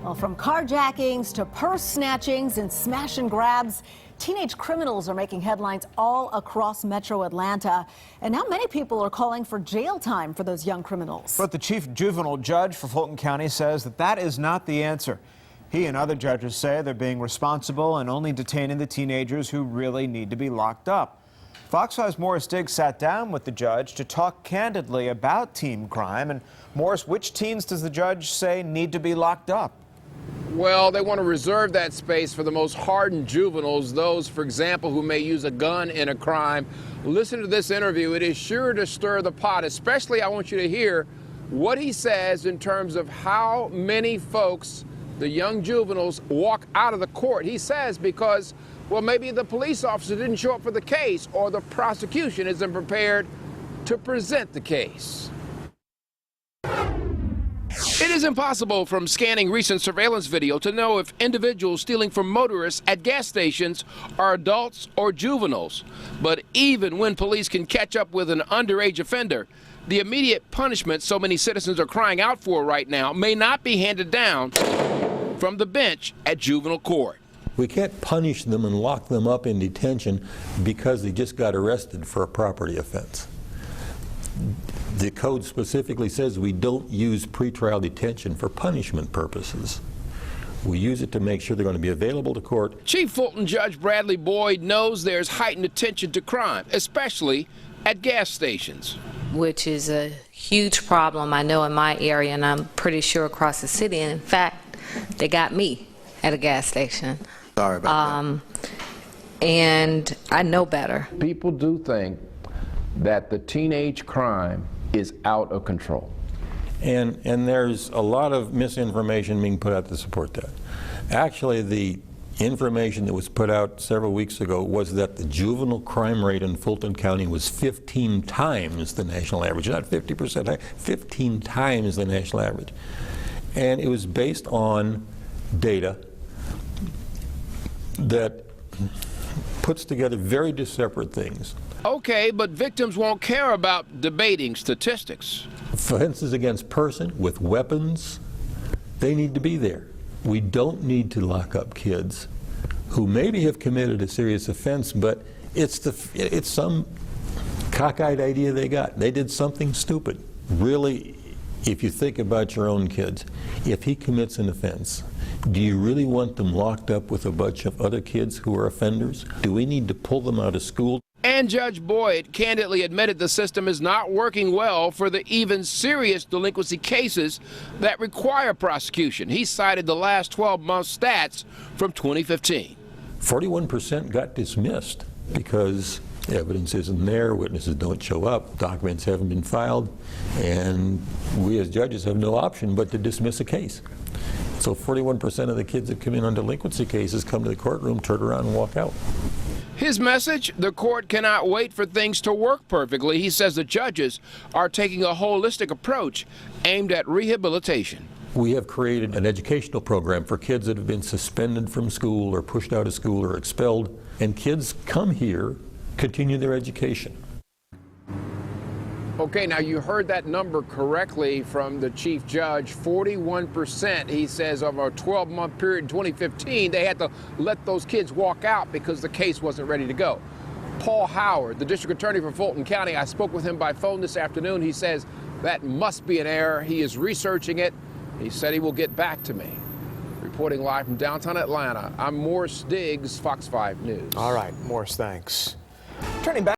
Well, from carjackings to purse snatchings and smash and grabs, teenage criminals are making headlines all across metro Atlanta. And now many people are calling for jail time for those young criminals. But the chief juvenile judge for Fulton County says that is not the answer. He and other judges say they're being responsible and only detaining the teenagers who really need to be locked up. Fox 5's Morris Diggs sat down with the judge to talk candidly about teen crime. And Morris, which teens does the judge say need to be locked up? Well, they want to reserve that space for the most hardened juveniles, those, for example, who may use a gun in a crime. Listen to this interview. It is sure to stir the pot. Especially, I want you to hear what he says in terms of how many folks, the young juveniles, walk out of the court. He says because, well, maybe the police officer didn't show up for the case or the prosecution isn't prepared to present the case. It is impossible from scanning recent surveillance video to know if individuals stealing from motorists at gas stations are adults or juveniles. But even when police can catch up with an underage offender, the immediate punishment so many citizens are crying out for right now may not be handed down from the bench at juvenile court. We can't punish them and lock them up in detention because they just got arrested for a property offense. The code specifically says we don't use pretrial detention for punishment purposes. We use it to make sure they're going to be available to court. Chief Fulton Judge Bradley Boyd knows there's heightened attention to crime, especially at gas stations. Which is a huge problem, I know, in my area, and I'm pretty sure across the city. And in fact, they got me at a gas station. Sorry about that. And I know better. People do think that the teenage crime is out of control. And there's a lot of misinformation being put out to support that. Actually, the information that was put out several weeks ago was that the juvenile crime rate in Fulton County was 15 times the national average, not 50% high, 15 times the national average. And it was based on data that puts together very separate things. Okay, but victims won't care about debating statistics. Offenses against person with weapons, they need to be there. We don't need to lock up kids who maybe have committed a serious offense, but it's some cockeyed idea they got. They did something stupid. Really, if you think about your own kids, if he commits an offense, do you really want them locked up with a bunch of other kids who are offenders? Do we need to pull them out of school? And Judge Boyd candidly admitted the system is not working well for the even serious delinquency cases that require prosecution. He cited the last 12-month stats from 2015. 41% got dismissed because evidence isn't there, witnesses don't show up, documents haven't been filed, and we as judges have no option but to dismiss a case. So 41% of the kids that come in on delinquency cases come to the courtroom, turn around, and walk out. His message, the court cannot wait for things to work perfectly. He says the judges are taking a holistic approach aimed at rehabilitation. We have created an educational program for kids that have been suspended from school or pushed out of school or expelled, and kids come here, continue their education. Okay, now you heard that number correctly from the chief judge. 41%, he says, of a 12-month period in 2015, they had to let those kids walk out because the case wasn't ready to go. Paul Howard, the district attorney for Fulton County, I spoke with him by phone this afternoon. He says that must be an error. He is researching it. He said he will get back to me. Reporting live from downtown Atlanta, I'm Morris Diggs, Fox 5 News. All right, Morris, thanks. Turning back.